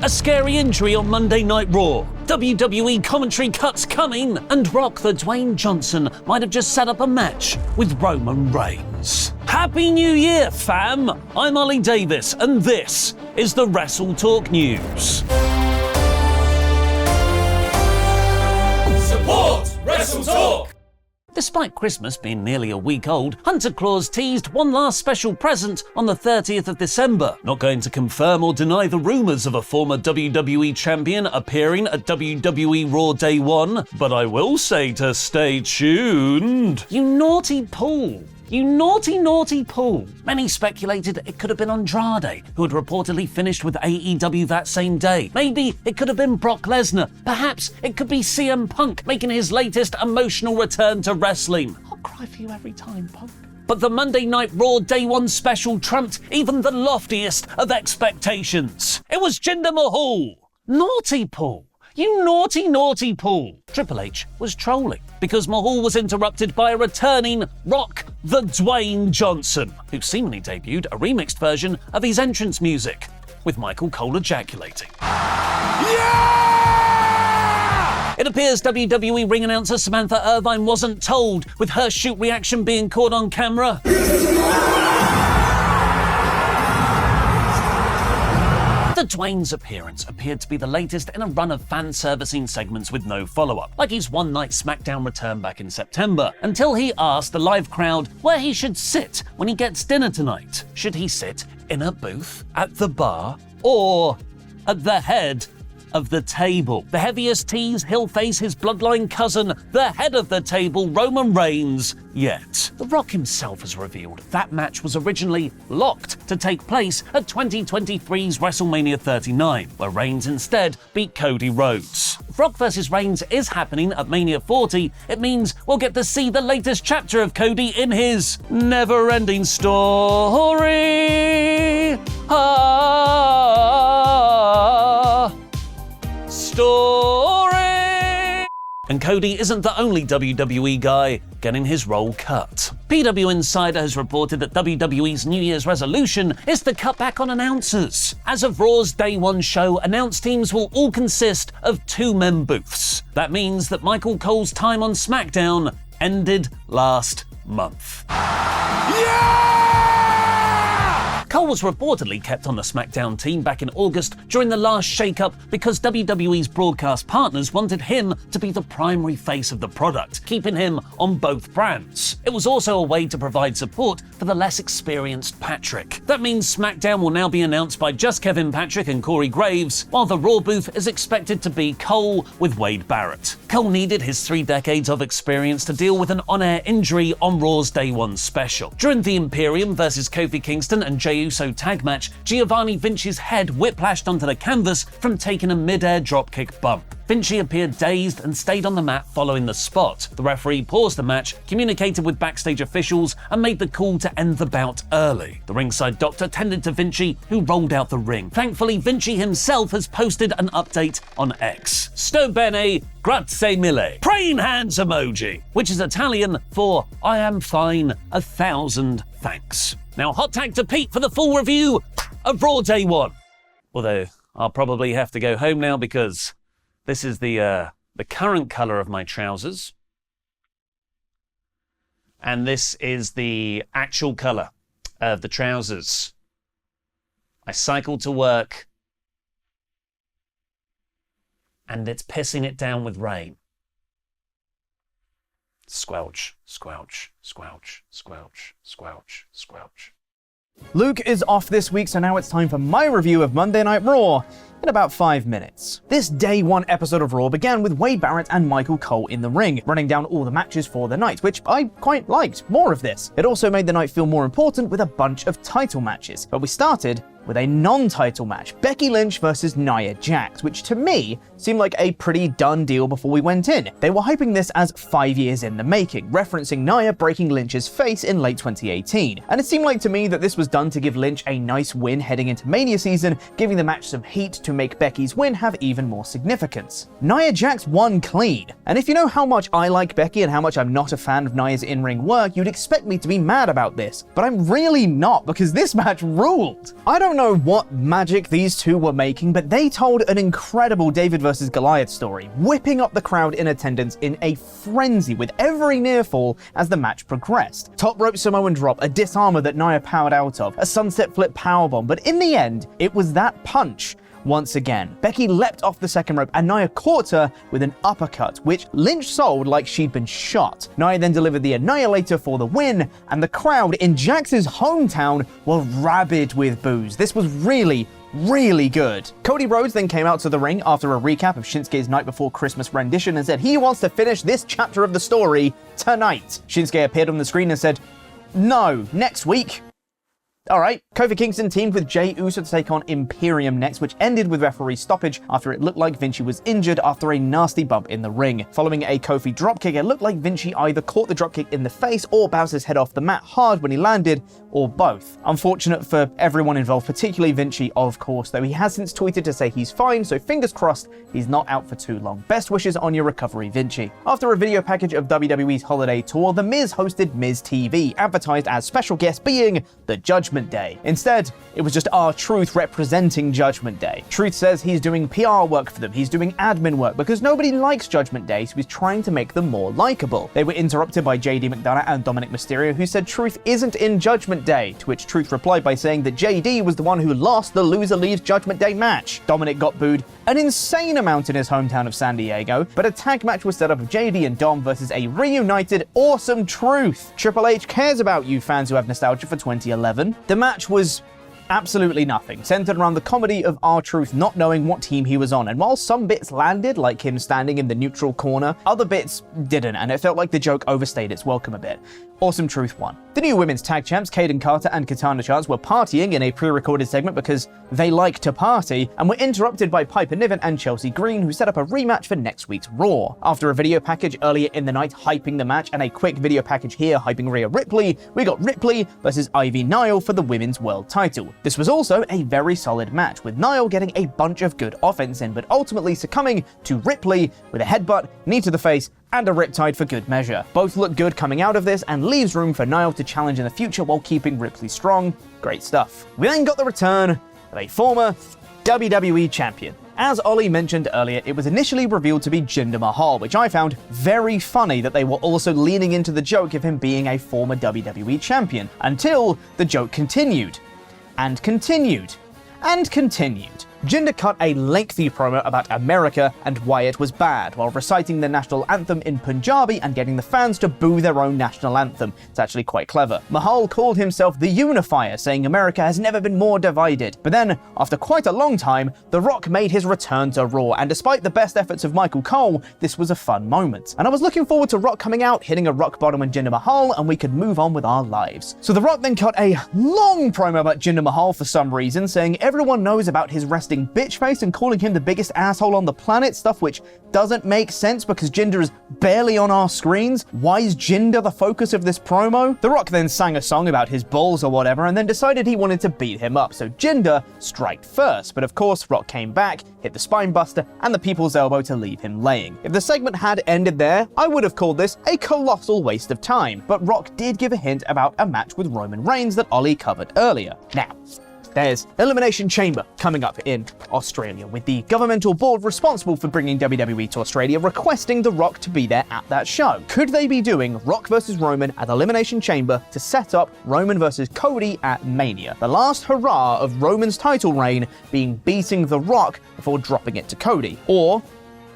A scary injury on Monday Night Raw. WWE Commentary Cuts coming, and Rock Dwayne Johnson might have just set up a match with Roman Reigns. Happy New Year, fam! I'm Ollie Davis, and this is the WrestleTalk News. Support WrestleTalk! Despite Christmas being nearly a week old, Hunter Claus teased one last special present on the 30th of December. Not going to confirm or deny the rumours of a former WWE champion appearing at WWE Raw Day 1, but I will say to stay tuned. You naughty Paul. You naughty, naughty Paul. Many speculated it could have been Andrade, who had reportedly finished with AEW that same day. Maybe it could have been Brock Lesnar. Perhaps it could be CM Punk making his latest emotional return to wrestling. I'll cry for you every time, Punk. But the Monday Night Raw Day 1 special trumped even the loftiest of expectations. It was Jinder Mahal. Naughty Paul. You naughty, naughty Paul. Triple H was trolling because Mahal was interrupted by a returning Rock Dwayne Johnson, who seemingly debuted a remixed version of his entrance music, with Michael Cole ejaculating. Yeah! It appears WWE ring announcer Samantha Irvine wasn't told, with her shoot reaction being caught on camera. Dwayne's appearance appeared to be the latest in a run of fan-servicing segments with no follow-up, like his one-night SmackDown return back in September, until he asked the live crowd where he should sit when he gets dinner tonight. Should he sit in a booth, at the bar, or at the head of the table? The heaviest tease he'll face his bloodline cousin, the head of the table, Roman Reigns, yet. The Rock himself has revealed that match was originally locked to take place at 2023's WrestleMania 39, where Reigns instead beat Cody Rhodes. If Rock vs. Reigns is happening at Mania 40, it means we'll get to see the latest chapter of Cody in his never-ending story. Story! And Cody isn't the only WWE guy getting his role cut. PW Insider has reported that WWE's New Year's resolution is to cut back on announcers. As of Raw's Day 1 show, announce teams will all consist of two-man booths. That means that Michael Cole's time on SmackDown ended last month. Yeah! Cole was reportedly kept on the SmackDown team back in August during the last shake-up because WWE's broadcast partners wanted him to be the primary face of the product, keeping him on both brands. It was also a way to provide support for the less experienced Patrick. That means SmackDown will now be announced by just Kevin Patrick and Corey Graves, while the Raw booth is expected to be Cole with Wade Barrett. Cole needed his 3 decades of experience to deal with an on-air injury on Raw's Day 1 special. During the Imperium vs. Kofi Kingston and Jey Uso tag match, Giovanni Vinci's head whiplashed onto the canvas from taking a mid-air dropkick bump. Vinci appeared dazed and stayed on the mat following the spot. The referee paused the match, communicated with backstage officials, and made the call to end the bout early. The ringside doctor tended to Vinci, who rolled out the ring. Thankfully, Vinci himself has posted an update on X. Sto bene, grazie mille. Praying hands emoji, which is Italian for I am fine, 1,000 thanks. Now, hot tag to Pete for the full review of Raw Day 1. Although, I'll probably have to go home now because this is the current colour of my trousers. And this is the actual colour of the trousers. I cycle to work and it's pissing it down with rain. Squelch, squelch, squelch, squelch, squelch, squelch. Luke is off this week, so now it's time for my review of Monday Night Raw in about 5 minutes. This Day 1 episode of Raw began with Wade Barrett and Michael Cole in the ring, running down all the matches for the night, which I quite liked. More of this. It also made the night feel more important with a bunch of title matches, but we started with a non-title match, Becky Lynch versus Nia Jax, which to me seemed like a pretty done deal before we went in. They were hyping this as 5 years in the making, referencing Nia breaking Lynch's face in late 2018. And it seemed like to me that this was done to give Lynch a nice win heading into Mania season, giving the match some heat to make Becky's win have even more significance. Nia Jax won clean, and if you know how much I like Becky and how much I'm not a fan of Nia's in-ring work, you'd expect me to be mad about this, but I'm really not, because this match ruled. I don't don't know what magic these two were making, but they told an incredible David versus Goliath story, whipping up the crowd in attendance in a frenzy with every near fall as the match progressed. Top rope Samoan drop, a disarmer that Nia powered out of, a sunset flip powerbomb, but in the end, it was that punch. Once again, Becky leapt off the second rope and Nia caught her with an uppercut, which Lynch sold like she'd been shot. Nia then delivered the Annihilator for the win, and the crowd in Jax's hometown were rabid with boos. This was really good. Cody Rhodes then came out to the ring after a recap of Shinsuke's Night Before Christmas rendition and said he wants to finish this chapter of the story tonight. Shinsuke appeared on the screen and said, "No, next week." Alright, Kofi Kingston teamed with Jey Uso to take on Imperium next, which ended with referee stoppage after it looked like Vinci was injured after a nasty bump in the ring. Following a Kofi dropkick, it looked like Vinci either caught the dropkick in the face or bounced his head off the mat hard when he landed, or both. Unfortunate for everyone involved, particularly Vinci, of course, though he has since tweeted to say he's fine, so fingers crossed he's not out for too long. Best wishes on your recovery, Vinci. After a video package of WWE's holiday tour, The Miz hosted Miz TV, advertised as special guest being the Judgment Day. Instead, it was just R-Truth representing Judgment Day. Truth says he's doing PR work for them, he's doing admin work, because nobody likes Judgment Day, so he's trying to make them more likable. They were interrupted by JD McDonough and Dominic Mysterio, who said Truth isn't in Judgment Day, to which Truth replied by saying that JD was the one who lost the Loser Leaves Judgment Day match. Dominic got booed an insane amount in his hometown of San Diego, but a tag match was set up of JD and Dom versus a reunited awesome Truth. Triple H cares about you fans who have nostalgia for 2011. The match was absolutely nothing, centered around the comedy of R-Truth not knowing what team he was on, and while some bits landed, like him standing in the neutral corner, other bits didn't, and it felt like the joke overstayed its welcome a bit. Awesome Truth won. The new women's tag champs, Kaden Carter and Katana Chance, were partying in a pre-recorded segment because they like to party, and were interrupted by Piper Niven and Chelsea Green, who set up a rematch for next week's Raw. After a video package earlier in the night hyping the match, and a quick video package here hyping Rhea Ripley, we got Ripley versus Ivy Nile for the women's world title. This was also a very solid match, with Nile getting a bunch of good offense in, but ultimately succumbing to Ripley with a headbutt, knee to the face, and a riptide for good measure. Both look good coming out of this, and leaves room for Nile to challenge in the future while keeping Ripley strong. Great stuff. We then got the return of a former WWE champion. As Ollie mentioned earlier, it was initially revealed to be Jinder Mahal, which I found very funny that they were also leaning into the joke of him being a former WWE champion, until the joke continued. And continued. And continued. Jinder cut a lengthy promo about America and why it was bad, while reciting the national anthem in Punjabi and getting the fans to boo their own national anthem. It's actually quite clever. Mahal called himself the Unifier, saying America has never been more divided. But then, after quite a long time, The Rock made his return to Raw, and despite the best efforts of Michael Cole, this was a fun moment. And I was looking forward to Rock coming out, hitting a rock bottom on Jinder Mahal, and we could move on with our lives. So The Rock then cut a long promo about Jinder Mahal for some reason, saying everyone knows about his resting bitch face and calling him the biggest asshole on the planet, stuff which doesn't make sense because Jinder is barely on our screens. Why is Jinder the focus of this promo? The Rock then sang a song about his balls or whatever and then decided he wanted to beat him up, so Jinder striked first, but of course Rock came back, hit the spine buster and the people's elbow to leave him laying. If the segment had ended there, I would have called this a colossal waste of time, but Rock did give a hint about a match with Roman Reigns that Ollie covered earlier. Now, there's Elimination Chamber coming up in Australia, with the governmental board responsible for bringing WWE to Australia requesting The Rock to be there at that show. Could they be doing Rock vs. Roman at Elimination Chamber to set up Roman vs. Cody at Mania? The last hurrah of Roman's title reign being beating The Rock before dropping it to Cody. Or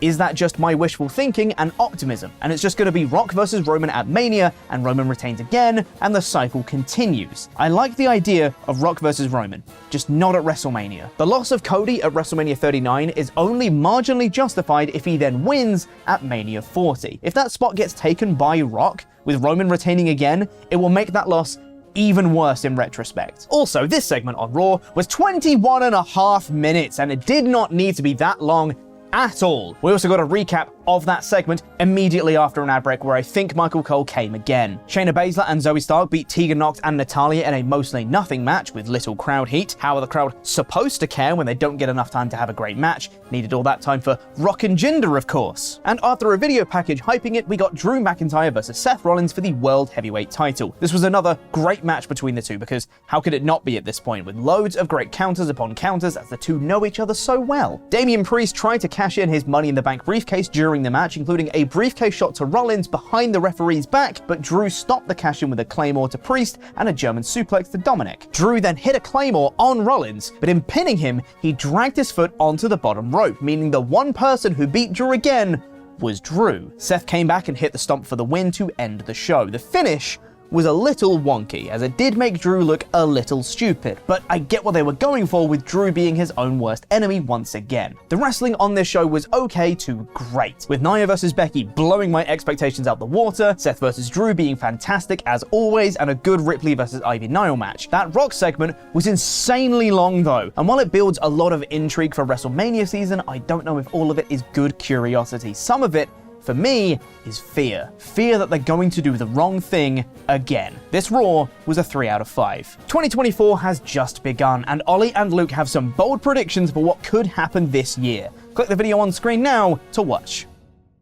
is that just my wishful thinking and optimism, and it's just going to be Rock versus Roman at Mania, and Roman retains again, and the cycle continues? I like the idea of Rock versus Roman, just not at WrestleMania. The loss of Cody at WrestleMania 39 is only marginally justified if he then wins at Mania 40. If that spot gets taken by Rock, with Roman retaining again, it will make that loss even worse in retrospect. Also, this segment on Raw was 21.5 minutes, and it did not need to be that long at all. We also got a recap of that segment immediately after an ad break where I think Michael Cole came again. Shayna Baszler and Zoe Stark beat Tegan Nox and Natalya in a mostly nothing match with little crowd heat. How are the crowd supposed to care when they don't get enough time to have a great match? Needed all that time for Rock and Jinder, of course. And after a video package hyping it, we got Drew McIntyre versus Seth Rollins for the World Heavyweight title. This was another great match between the two, because how could it not be at this point, with loads of great counters upon counters as the two know each other so well. Damian Priest tried to cash in his Money in the Bank briefcase during the match, including a briefcase shot to Rollins behind the referee's back, but Drew stopped the cash in with a Claymore to Priest and a German suplex to Dominic. Drew then hit a Claymore on Rollins, but in pinning him, he dragged his foot onto the bottom rope, meaning the one person who beat Drew again was Drew. Seth came back and hit the stomp for the win to end the show. The finish was a little wonky, as it did make Drew look a little stupid, but I get what they were going for, with Drew being his own worst enemy once again. The wrestling on this show was okay to great, with Nia versus Becky blowing my expectations out the water, Seth versus Drew being fantastic as always, and a good Ripley versus Ivy Nile match. That Rock segment was insanely long though, and while it builds a lot of intrigue for WrestleMania season, I don't know if all of it is good curiosity. Some of it, for me, is fear. Fear that they're going to do the wrong thing again. This Raw was a 3 out of 5. 2024 has just begun, and Ollie and Luke have some bold predictions for what could happen this year. Click the video on screen now to watch.